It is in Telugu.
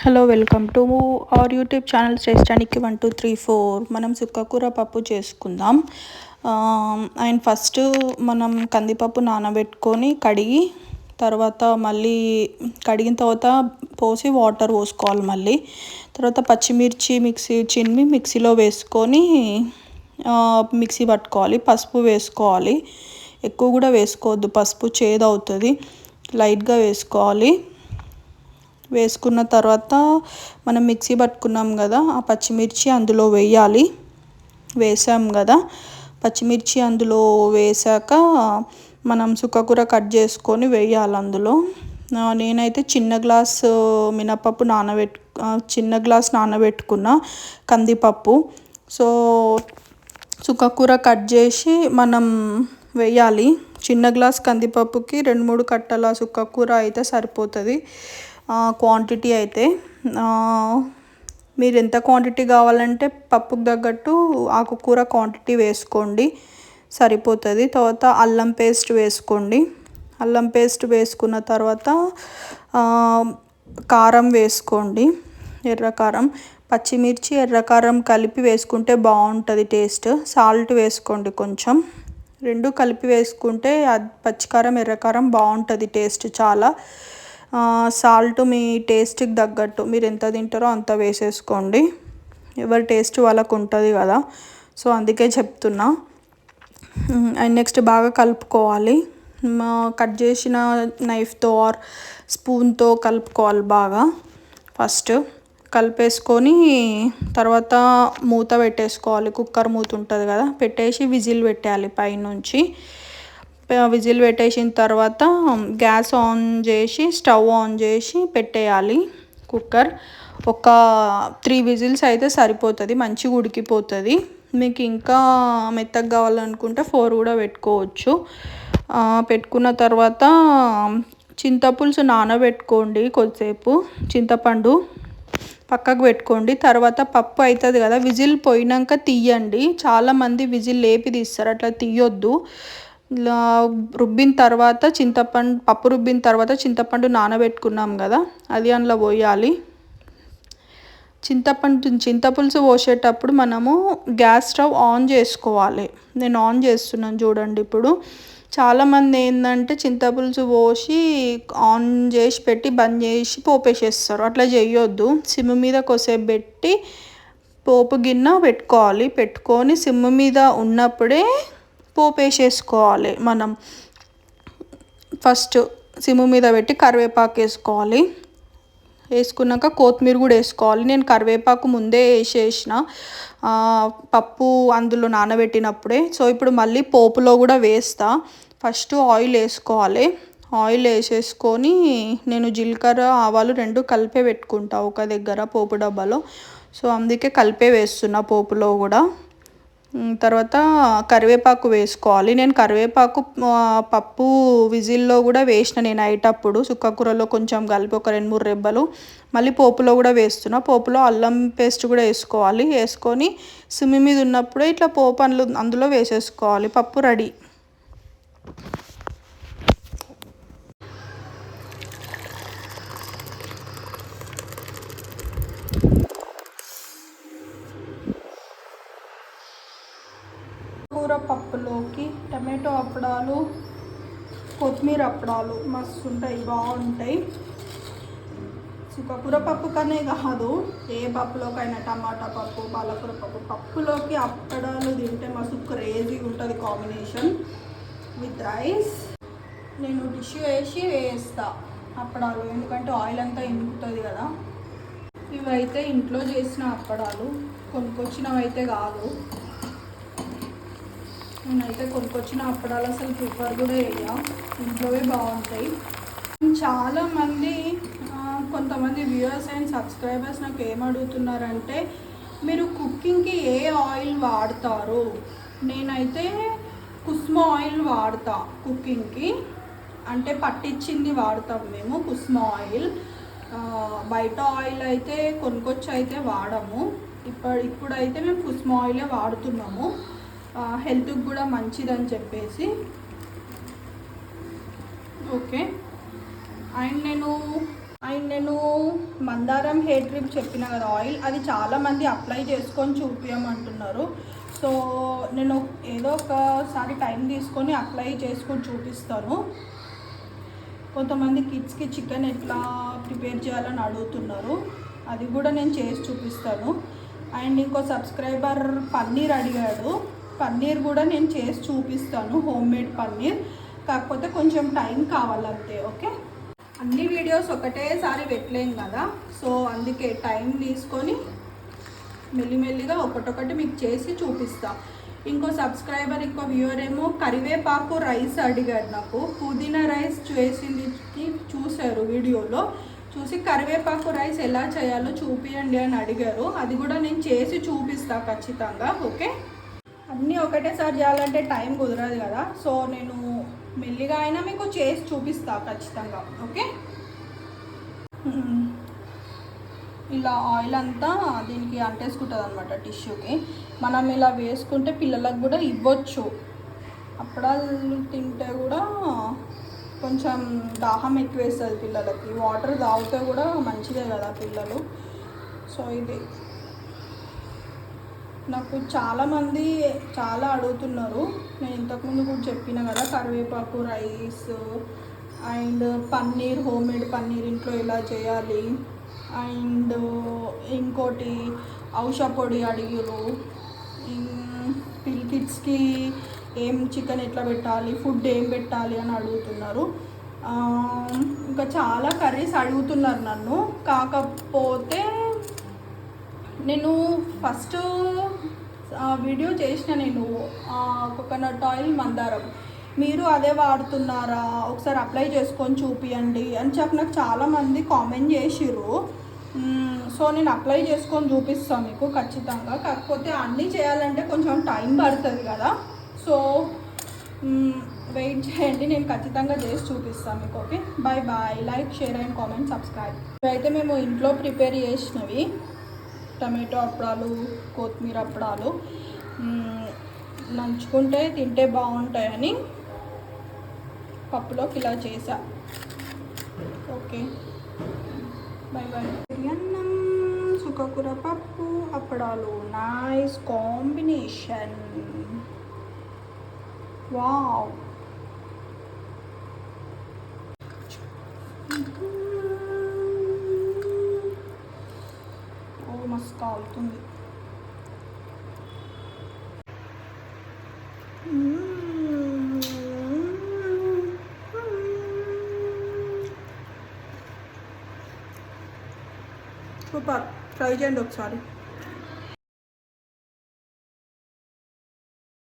Hello, welcome to our YouTube channel శ్రేష్టానికి 1234. మనం సుక్కకూర పప్పు చేసుకుందాం. అండ్ ఫస్ట్ మనం కందిపప్పు నానబెట్టుకొని కడిగి తర్వాత మళ్ళీ కడిగిన తర్వాత పోసి వాటర్ పోసుకోవాలి. మళ్ళీ తర్వాత పచ్చిమిర్చి మిక్సీలో వేసుకొని మిక్సీ పట్టుకోవాలి. పసుపు వేసుకోవాలి, ఎక్కువ కూడా వేసుకోవద్దు, పసుపు చేదు అవుతుంది. లైట్గా వేసుకోవాలి. వేసుకున్న తర్వాత మనం మిక్సీ పట్టుకున్నాం కదా, ఆ పచ్చిమిర్చి అందులో వేయాలి. వేసాం కదా, పచ్చిమిర్చి అందులో వేసాక మనం సుక్కకూర కట్ చేసుకొని వేయాలి అందులో. నేనైతే చిన్న గ్లాస్ నానబెట్టుకున్న కందిపప్పు. సో సుక్కకూర కట్ చేసి మనం వేయాలి. చిన్న గ్లాస్ కందిపప్పుకి 2-3 కట్టల సుక్కకూర అయితే సరిపోతుంది క్వాంటిటీ అయితే. మీరు ఎంత క్వాంటిటీ కావాలంటే పప్పుకు తగ్గట్టు ఆకుకూర క్వాంటిటీ వేసుకోండి, సరిపోతుంది. తర్వాత అల్లం పేస్ట్ వేసుకోండి. అల్లం పేస్ట్ వేసుకున్న తర్వాత కారం వేసుకోండి, ఎర్రకారం. పచ్చిమిర్చి ఎర్రకారం కలిపి వేసుకుంటే బాగుంటుంది టేస్ట్. సాల్ట్ వేసుకోండి కొంచెం. 2 కలిపి వేసుకుంటే పచ్చికారం ఎర్రకారం బాగుంటుంది టేస్ట్ చాలా. సాల్ట్ మీ టేస్ట్కి తగ్గట్టు మీరు ఎంత తింటారో అంత వేసేసుకోండి. ఎవరి టేస్ట్ వాళ్ళకు ఉంటుంది కదా, సో అందుకే చెప్తున్నా. అండ్ నెక్స్ట్ బాగా కలుపుకోవాలి. కట్ చేసిన నైఫ్తో ఆర్ స్పూన్తో కలుపుకోవాలి బాగా. ఫస్ట్ కలిపేసుకొని తర్వాత మూత పెట్టేసుకోవాలి. కుక్కర్ మూత ఉంటుంది కదా, పెట్టేసి విజిల్ పెట్టేయాలి పైనుంచి. విజిల్ పెట్టేసిన తర్వాత స్టవ్ ఆన్ చేసి పెట్టేయాలి కుక్కర్. ఒక 3 విజిల్స్ అయితే సరిపోతుంది, మంచిగా ఉడికిపోతుంది. మీకు ఇంకా మెత్తగా కావాలనుకుంటే 4 కూడా పెట్టుకోవచ్చు. పెట్టుకున్న తర్వాత చింతపులుసు నానబెట్టుకోండి కొద్దిసేపు. చింతపండు పక్కకు పెట్టుకోండి. తర్వాత పప్పు అవుతుంది కదా, విజిల్ పోయినాక తీయండి. చాలామంది విజిల్ లేపి తీస్తారు, అట్లా తీయొద్దు. ఇలా పప్పు రుబ్బిన తర్వాత చింతపండు నానబెట్టుకున్నాం కదా, అది అందులో పోయాలి. చింతపులుసు పోసేటప్పుడు మనము గ్యాస్ స్టవ్ ఆన్ చేసుకోవాలి. నేను ఆన్ చేస్తున్నాను చూడండి. ఇప్పుడు చాలామంది ఏంటంటే చింతపులుసు పోసి ఆన్ చేసి పెట్టి బంద్ చేసి పోపేసేస్తారు. అట్లా చేయొద్దు. సిమ్ మీద కొద్దిసేపు పెట్టి పోపు గిన్నె పెట్టుకోవాలి. పెట్టుకొని సిమ్ మీద ఉన్నప్పుడే పోపేసేసుకోవాలి. మనం ఫస్ట్ సిమ్ మీద పెట్టి కరివేపాకు వేసుకోవాలి. వేసుకున్నాక కొత్తిమీర కూడా వేసుకోవాలి. నేను కరివేపాకు ముందే వేసేసిన పప్పు అందులో నానబెట్టినప్పుడే. సో ఇప్పుడు మళ్ళీ పోపులో కూడా వేస్తా. ఫస్ట్ ఆయిల్ వేసుకోవాలి. ఆయిల్ వేసేసుకొని నేను జీలకర్ర ఆవాలు 2 కలిపే పెట్టుకుంటా ఒక దగ్గర పోపు డబ్బాలో. సో అందుకే కలిపే వేస్తున్నా పోపులో కూడా. తర్వాత కరివేపాకు వేసుకోవాలి. నేను కరివేపాకు పప్పు విజిల్లో కూడా వేసిన నేను అయ్యేటప్పుడు సుక్కకూరలో కొంచెం కలిపి ఒక 2-3 రెబ్బలు. మళ్ళీ పోపులో కూడా వేస్తున్నా. పోపులో అల్లం పేస్ట్ కూడా వేసుకోవాలి. వేసుకొని సిమ్ మీద ఉన్నప్పుడే ఇట్లా పోపు అందులో వేసేసుకోవాలి. పప్పు రెడీ. కూర పప్పులోకి టమాటో అప్పడాలు, కొత్తిమీర అప్పడాలు మస్తు ఉంటాయి, బాగుంటాయి. సుక్కకూర పప్పు కనే కాదు, ఏ పప్పులోకైనా టమాటా పప్పు, పాలకూర పప్పులోకి అప్పడాలు తింటే మస్తు క్రేజీ ఉంటుంది కాంబినేషన్ విత్ రైస్. నేను టిష్యూ వేస్తా అప్పడాలు, ఎందుకంటే ఆయిల్ అంతా ఇంకుతుంది కదా. ఇవైతే ఇంట్లో చేసిన అప్పడాలు, కొనుక్కొచ్చినవి అయితే కాదు. నేనైతే కొనుక్కొచ్చిన అప్పడాలు అసలు ప్రిఫర్ కూడా వేయ, ఇంట్లోవే బాగుంటాయి. చాలామంది కొంతమంది వ్యూవర్స్ అండ్ సబ్స్క్రైబర్స్ నాకు ఏమడుగుతున్నారంటే, మీరు కుకింగ్కి ఏ ఆయిల్ వాడతారు? నేనైతే కుస్మా ఆయిల్ వాడతా కుకింగ్కి. అంటే పట్టించింది వాడతాం మేము కుస్మా ఆయిల్. బయట ఆయిల్ అయితే కొనుక్కొచ్చి అయితే వాడము. ఇప్పుడైతే మేము కుస్మా ఆయిలే వాడుతున్నాము, హెల్త్కి కూడా మంచిదని చెప్పేసి. ఓకే. అండ్ నేను అండ్ నేను మందారం హెయిర్ క్రీమ్ చెప్పిన కదా ఆయిల్, అది చాలామంది అప్లై చేసుకొని చూపించమంటున్నారు. సో నేను ఏదో ఒకసారి టైం తీసుకొని అప్లై చేసుకొని చూపిస్తాను. కొంతమంది కిడ్స్కి చికెన్ ఎట్లా ప్రిపేర్ చేయాలని అడుగుతున్నారు, అది కూడా నేను చేసి చూపిస్తాను. అండ్ ఇంకో సబ్స్క్రైబర్ పన్నీర్ అడిగాడు, పన్నీర్ కూడా నేను చేసి చూపిస్తాను, హోమ్ మేడ్ పన్నీర్. కాకపోతే కొంచెం టైం కావాలంతే. ఓకే, అన్ని వీడియోస్ ఒకటేసారి పెట్టలేం కదా, సో అందుకే టైం తీసుకొని మెల్లిమెల్లిగా ఒకటొకటి మీకు చేసి చూపిస్తా. ఇంకో సబ్స్క్రైబర్ ఇంకో వ్యూవర్ ఏమో కరివేపాకు రైస్ అడిగాడు. నాకు పుదీనా రైస్ చేసింది చూశారు వీడియోలో, చూసి కరివేపాకు రైస్ ఎలా చేయాలో చూపియండి అని అడిగారు. అది కూడా నేను చేసి చూపిస్తా ఖచ్చితంగా. ఓకే, అన్నీ ఒకటేసారి చేయాలంటే టైం కుదరదు కదా, సో నేను మెల్లిగా అయినా మీకు చేసి చూపిస్తా ఖచ్చితంగా. ఓకే, ఇలా ఆయిల్ అంతా దీనికి అంటేసుకుంటుంది అనమాట టిష్యూకి. మనం ఇలా వేసుకుంటే పిల్లలకు కూడా ఇవ్వచ్చు. అప్పడాలు తింటే కూడా కొంచెం దాహం ఎక్కువ వేస్తుంది పిల్లలకి, వాటర్ తాగితే కూడా మంచిదే కదా పిల్లలు. సో ఇది నాకు చాలామంది చాలా అడుగుతున్నారు. నేను ఇంతకుముందు కూడా చెప్పిన కదా, కరివేపాకు rice and paneer, home made paneer ఇంట్లో ఎలా చేయాలి. అండ్ ఇంకోటి ఔషధ పొడి అడిగిరు, కిడ్స్కి ఏం చికెన్ ఎట్లా పెట్టాలి, ఫుడ్ ఏం పెట్టాలి అని అడుగుతున్నారు. ఇంకా చాలా కర్రీస్ అడుగుతున్నారు నన్ను. కాకపోతే నేను ఫస్ట్ వీడియో చేసిన, నేను కోకోనట్ ఆయిల్ మందారం, మీరు అదే వాడుతున్నారా, ఒకసారి అప్లై చేసుకొని చూపియండి అని చెప్పి నాకు చాలామంది కామెంట్ చేసిర్రు. సో నేను అప్లై చేసుకొని చూపిస్తాను మీకు ఖచ్చితంగా. కాకపోతే అన్నీ చేయాలంటే కొంచెం టైం పడుతుంది కదా, సో వెయిట్ చేయండి, నేను ఖచ్చితంగా చేసి చూపిస్తాను మీకు. Okay, bye bye. Like, share and comment, subscribe. ఇవైతే మేము ఇంట్లో ప్రిపేర్ చేసినవి టమాటో అప్పడాలు, కొత్తిమీర అప్పడాలు. నంచుకుంటే తింటే బాగుంటాయని పప్పులోకి ఇలా చేసా. Okay, bye bye. అన్నం, సుక్కకూర, పప్పు, అప్పడాలు, నైస్ కాంబినేషన్. వావ్, మస్తు కాలుతుంది. సూపర్, ట్రై చేయండి ఒకసారి.